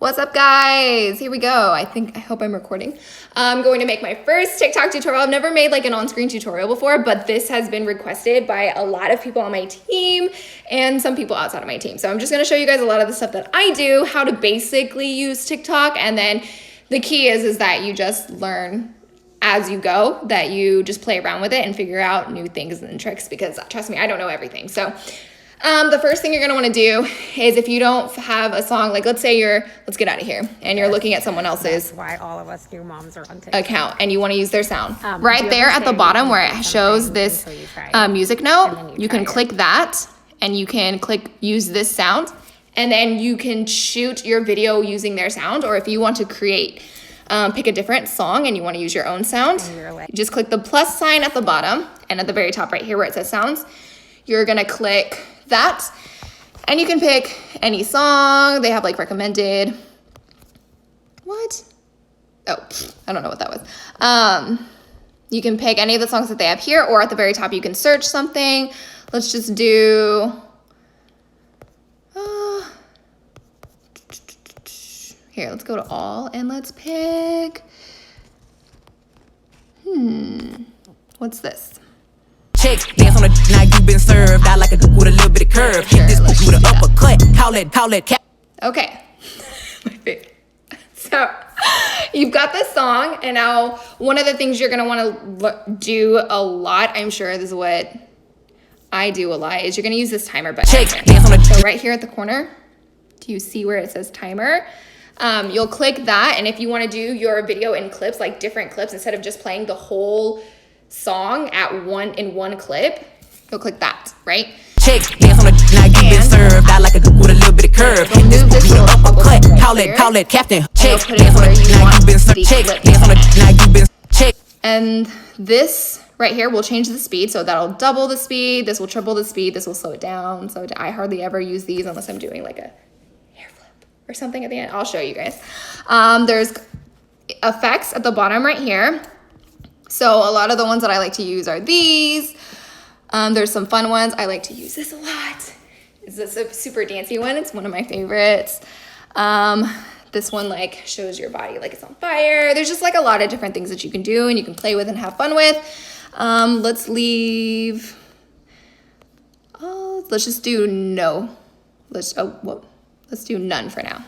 What's up, guys? Here we go. I hope I'm recording. I'm going to make my first TikTok tutorial. I've never made like an on-screen tutorial before, but this has been requested by a lot of people on my team and some people outside of my team. So I'm just gonna show you guys a lot of the stuff that I do, how to basically use TikTok, and then the key is that you just learn as you go, that you just play around with it and figure out new things and tricks, because trust me, I don't know everything. So the first thing you're gonna wanna do is, if you don't have a song, like let's say let's get out of here, and you're looking at someone else's That's why all of us new moms are on TikTok account, and you wanna use their sound. Right there at the bottom where it shows this music note, you can click that, and you can click use this sound, and then you can shoot your video using their sound. Or if you want to create, pick a different song and you wanna use your own sound, you just click the plus sign at the bottom, and at the very top right here where it says sounds, you're gonna click that, and you can pick any song. They have like recommended. What? Oh, I don't know what that was. You can pick any of the songs that they have here, or at the very top you can search something. Let's just do here, let's go to all and let's pick what's this? Chicks dance on the now you been served. I like a dude with a little bit of curve. Hit this with an uppercut. Call it cap. Okay. My favorite. So you've got this song, and now one of the things you're gonna wanna do a lot, I'm sure this is what I do a lot, is you're gonna use this timer button. Chicks dance on the so right here at the corner, do you see where it says timer? You'll click that, and if you wanna do your video in clips, like different clips, instead of just playing the whole song in one clip, you'll click that, right? Chicks dance on the now you been served. I like a dude with a little bit of curve. Hit this with an uppercut. Call it captain. Chicks dance on the now you been served. Chicks dance on the now you been chick. And this right here will change the speed, so that'll double the speed. This will triple the speed. This will slow it down. So I hardly ever use these unless I'm doing like a hair flip or something at the end. I'll show you guys. There's effects at the bottom right here. So a lot of the ones that I like to use are these. There's some fun ones. I like to use this a lot. This is a super dancey one. It's one of my favorites. This one like shows your body like it's on fire. There's just like a lot of different things that you can do and you can play with and have fun with. Let's leave. Let's just do no. Let's do none for now.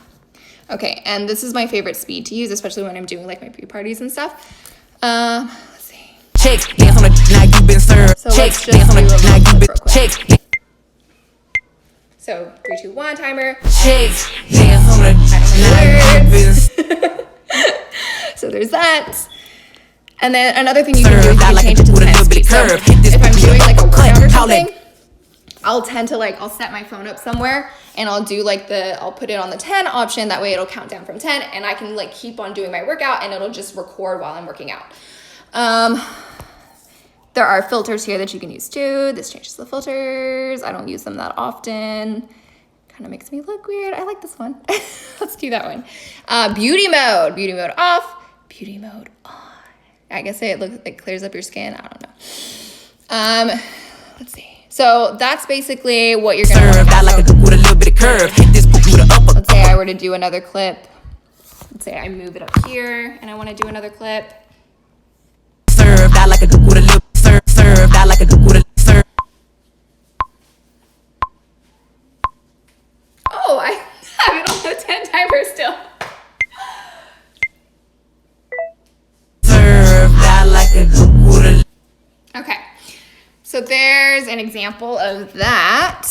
Okay, and this is my favorite speed to use, especially when I'm doing like my pre-parties and stuff. Let's see. Chicks dance on the now you been served. So let's just do a little clip real quick. So 3, 2, 1 timer. Chicks dance on the now you been So there's that. And then another thing you can do is you can change it to the 10 speed. So curve. if I'm doing like a workout or something, I'll tend to I'll set my phone up somewhere and I'll do I'll put it on the 10 option. That way it'll count down from 10 and I can keep on doing my workout and it'll just record while I'm working out. There are filters here that you can use too. This changes the filters. I don't use them that often. Kind of makes me look weird. I like this one. Let's do that one. Beauty mode off, beauty mode on. I guess it clears up your skin. I don't know. Let's see. So that's basically what you're gonna serve. Like a dude with a little bit of curve. Hit this with an uppercut. Let's say I were to do another clip. Let's say I move it up here and I want to do another clip. Served out like a dude with a little served out like a dude with a serve. Oh, I have it on the 10 timer still. Served out like a dude with a. Okay, so there's an example of that.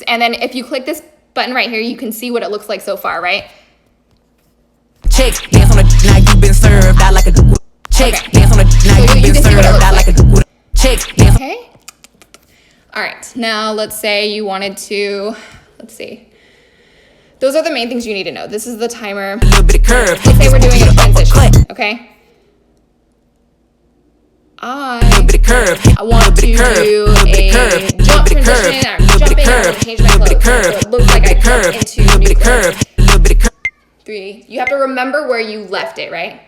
And then if you click this button right here, you can see what it looks like so far, right? Chicks dance on the now you been served out like a dude. Chicks dance on the now you been served out like a dude. Chicks dance. Okay. All right, now let's say you wanted to, let's see. Those are the main things you need to know. This is the timer. A little bit of curve. Let's say we're doing a transition, okay? I want to do a jump transition. I'm jumping, I'm going to change my clothes. So it looks like I jump into new clothes. 3, you have to remember where you left it, right?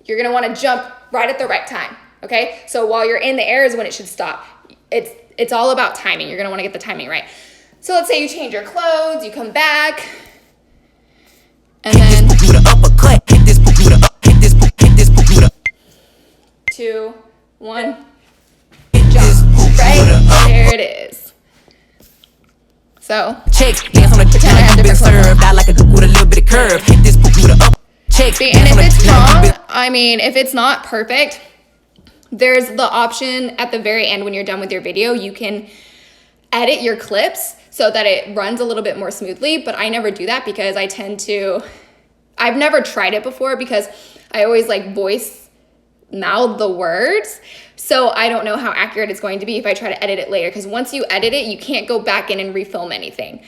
You're going to want to jump right at the right time, okay? So while you're in the air is when it should stop. It's all about timing. You're going to want to get the timing right. So let's say you change your clothes, you come back, and then 2, 1, jump. Right? There it is. So pretend I have different served. I like a with a little bit of curve. Hit this up. See, and if it's wrong, I mean, if it's not perfect, there's the option at the very end when you're done with your video, you can edit your clips so that it runs a little bit more smoothly, but I never do that because I've never tried it before because I always like voice mouth the words, so I don't know how accurate it's going to be if I try to edit it later, because once you edit it, you can't go back in and refilm anything.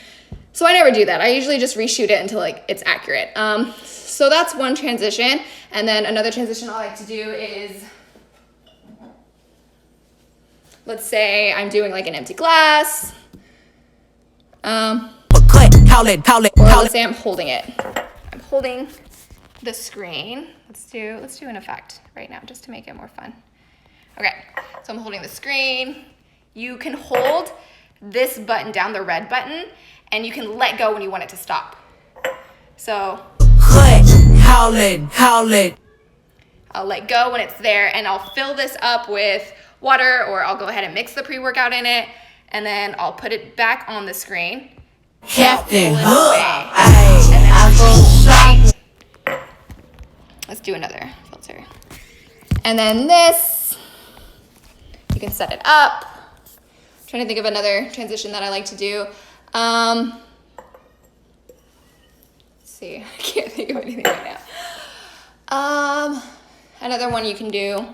So I never do that. I usually just reshoot it until like it's accurate. So that's one transition, and then another transition I like to do is, let's say I'm doing like an empty glass, or let's say I'm holding it. I'm holding the screen. Let's do an effect right now just to make it more fun. Okay, so I'm holding the screen. You can hold this button down, the red button, and you can let go when you want it to stop. So I'll let go when it's there, and I'll fill this up with water, or I'll go ahead and mix the pre-workout in it, and then I'll put it back on the screen. Captain Let's do another filter. And then this, you can set it up. I'm trying to think of another transition that I like to do. Let's see, I can't think of anything right now. Another one you can do.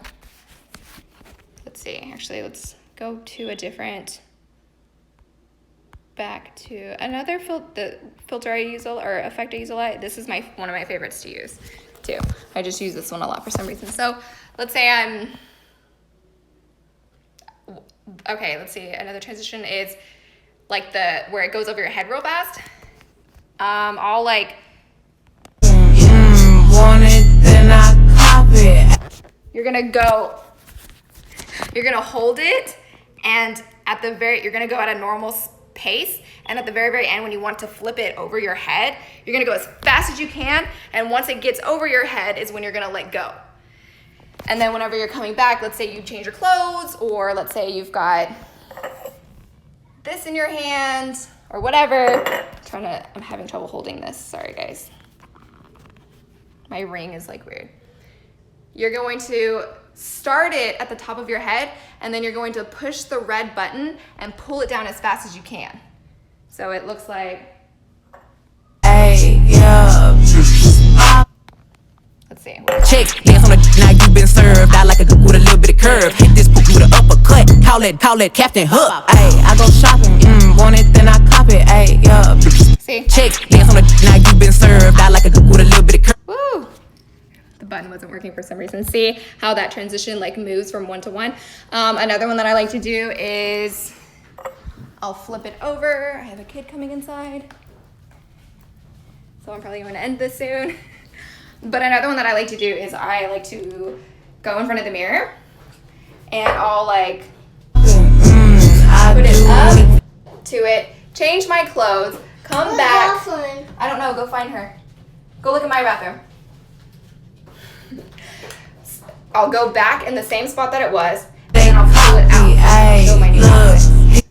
Let's see, actually, let's go to a different, back to another filter I use, or effect I use a lot. This is one of my favorites to use too. I just use this one a lot for some reason. So let's say let's see, another transition is like where it goes over your head real fast. I'll like, want it, then I cop it. you're gonna hold it, and you're gonna go at a normal pace, and at the very, very end, when you want to flip it over your head, you're gonna go as fast as you can, and once it gets over your head is when you're gonna let go. And then whenever you're coming back, let's say you change your clothes, or let's say you've got this in your hand, or whatever. I'm having trouble holding this, sorry guys. My ring is like weird. You're going to start it at the top of your head, and then you're going to push the red button and pull it down as fast as you can. So it looks like, let's see. Check, dance on the now you been served. I like a with a little bit of curve. Hit this with an uppercut. Call it Captain Hook. Ayy, I go shopping. Want it, then I cop it. Ayy, yeah. See? Check, dance on the now you been served. I like a with a little bit of curve. Woo! The button wasn't working for some reason. See how that transition like moves from one to one? Another one that I like to do is I'll flip it over. I have a kid coming inside, so I'm probably going to end this soon. But another one that I like to do is I like to go in front of the mirror, and I'll like put it up to it, change my clothes, come back. I don't know, go find her. Go look at my bathroom. I'll go back in the same spot that it was, and then I'll pull it out and show my new outfit.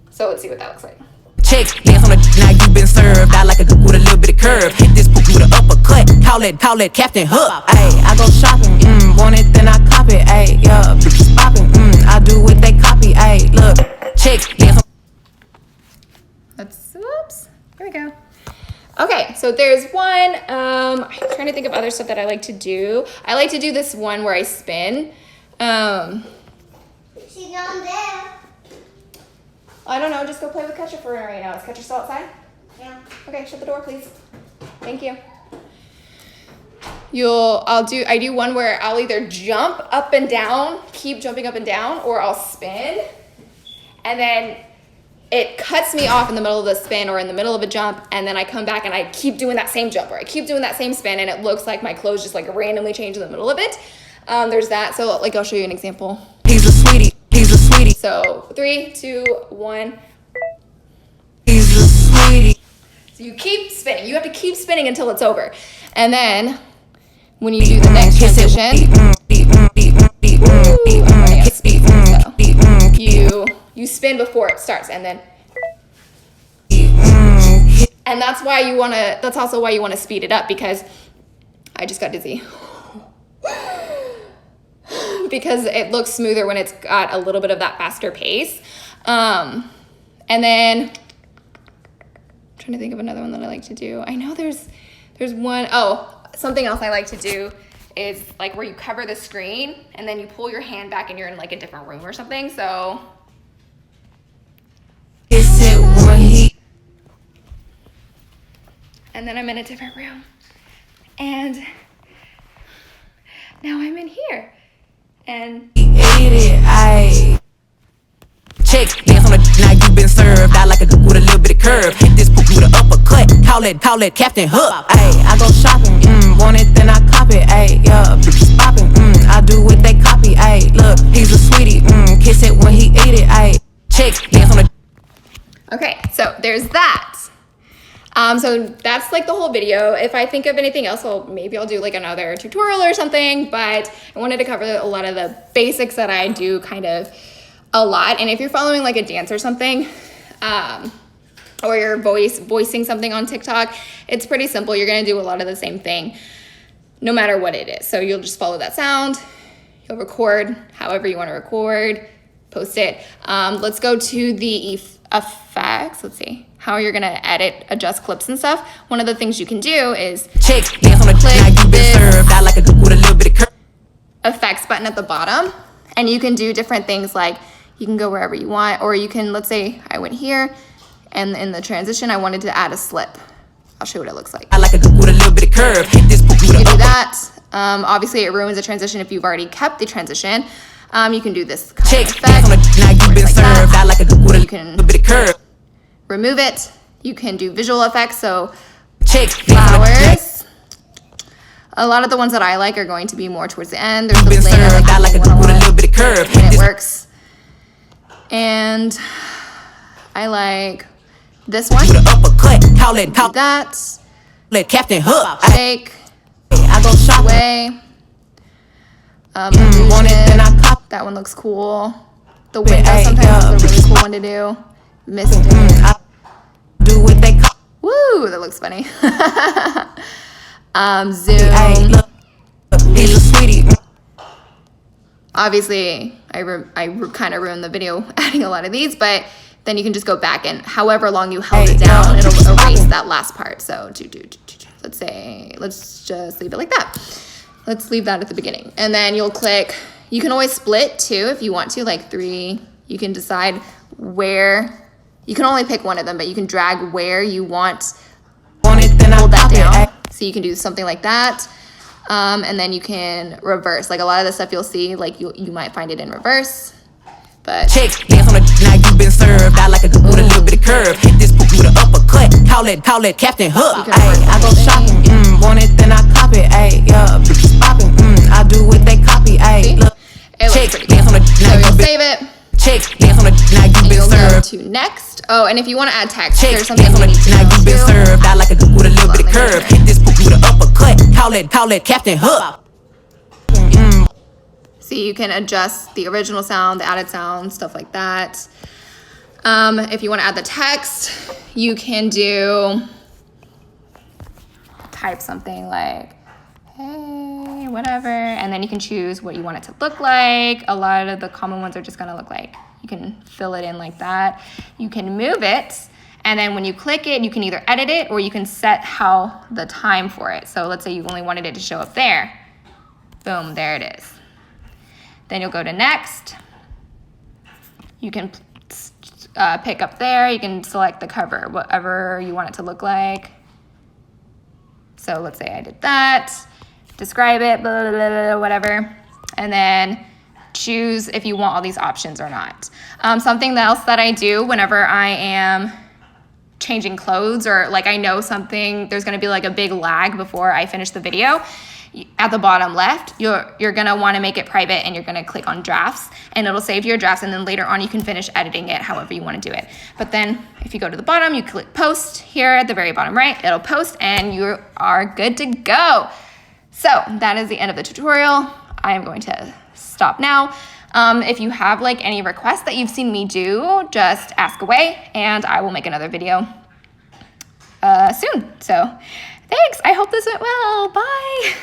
So let's see what that looks like. Check, dance on the now you been served. I like a with a little bit of curve. Hit this with an uppercut. Call it Captain Hook. Ayy, I go shopping. Want it, then I cop it. Ayy, yeah. Popping. I do what they copy. Ayy, look. Check, dance on. Whoops. Here we go. Okay, so there's one. I'm trying to think of other stuff that I like to do. I like to do this one where I spin. She's not there. I don't know, just go play with Ketchup for right now. Is Ketchup still outside? Yeah. Okay, shut the door, please. Thank you. I do one where I'll either jump up and down, keep jumping up and down, or I'll spin. And then it cuts me off in the middle of the spin or in the middle of a jump, and then I come back and I keep doing that same jump, or I keep doing that same spin, and it looks like my clothes just like randomly change in the middle of it. There's that. So like I'll show you an example. He's a sweetie. So 3, 2, 1. So you keep spinning. You have to keep spinning until it's over. And then when you do the next transition, you spin before it starts, and then, and that's why you want to. That's also why you want to speed it up, because I just got dizzy. Because it looks smoother when it's got a little bit of that faster pace. And then I'm trying to think of another one that I like to do. I know there's one. Oh, something else I like to do is like where you cover the screen and then you pull your hand back and you're in like a different room or something. So and then I'm in a different room, and now I'm in here, and check, dance on the now you been served. I like a dude with a little bit of curve. Hit this poop with an uppercut. Call it Captain Hook. Ayy, I go shopping, want it then I cop it. Ayy, yeah, bitches popping, I do what they copy. Ayy, look, he's a sweetie, kiss it when he eat it. Ayy, check, dance on the. Okay, so there's that. So that's like the whole video. If I think of anything else, maybe I'll do like another tutorial or something, but I wanted to cover a lot of the basics that I do kind of a lot. And if you're following like a dance or something, or you're voicing something on TikTok, it's pretty simple. You're gonna do a lot of the same thing no matter what it is. So you'll just follow that sound, you'll record however you wanna record, post it. Let's go to the effects. Let's see how you're gonna edit, adjust clips and stuff. One of the things you can do is check, dance on the click this I like a dude with a little bit of curve. Effects button at the bottom, and you can do different things, like you can go wherever you want, or you can, let's say I went here and in the transition I wanted to add a slip. I'll show you what it looks like. I like a dude with a little bit of curve. Hit this poop with you can do that. Obviously it ruins the transition if you've already kept the transition. You can do this kind check, of effect. now you've been like served. I like a dude with a little bit of curve. Remove it. You can do visual effects, so check, flowers. A lot of the ones that I like are going to be more towards the end. There's the later, I like a dude with a little bit of curve. And it works. And I like this one. Uppercut, call it that. Let Captain Hook. Shake. I go shop away. Want it, then I cop. That one looks cool. The window sometimes is a really cool one to do. Missed it. I do what they call. Woo, that looks funny. Zoom. He's a sweetie. Obviously, I kind of ruined the video adding a lot of these, but then you can just go back and however long you held it down, it'll erase that last part. So let's just leave it like that. Let's leave that at the beginning. And then you'll click, you can always split too if you want to, like 3. You can decide where, you can only pick one of them, but you can drag where you want it, then hold that down. So you can do something like that. And then you can reverse. Like a lot of the stuff you'll see, like you might find it in reverse. But check, dance on the now you've been served. I like a dude with a little bit of curve. Hit this poop with an uppercut. Call it Captain Hook. Ayy, I go shopping, want it then I cop it. Ayy, yeah, bitches popping, I do what they copy. Ayy, look, check, dance on the so you'll save it. Check, dance on the now you've been served. Go to next. Oh, and if you want to add text, check, there's something dance on you the need to now know you've been too. served. I like a dude with a little bit of curve. Hit this poop with an uppercut. Call it Captain Hook. So you can adjust the original sound, the added sound, stuff like that. If you want to add the text, you can type something like, hey, whatever, and then you can choose what you want it to look like. A lot of the common ones are just gonna look like, you can fill it in like that. You can move it, and then when you click it, you can either edit it or you can set the time for it. So let's say you only wanted it to show up there. Boom, there it is. Then you'll go to next. You can pick up there. You can select the cover, whatever you want it to look like. So let's say I did that. Describe it, blah, blah, blah, blah, whatever. And then choose if you want all these options or not. Something else that I do whenever I am changing clothes, or like I know something, there's gonna be like a big lag before I finish the video, at the bottom left, you're gonna wanna make it private and you're gonna click on drafts and it'll save your drafts, and then later on you can finish editing it however you wanna do it. But then if you go to the bottom, you click post here at the very bottom right, it'll post and you are good to go. So that is the end of the tutorial. I am going to stop now. If you have like any requests that you've seen me do, just ask away and I will make another video soon. So thanks, I hope this went well, bye.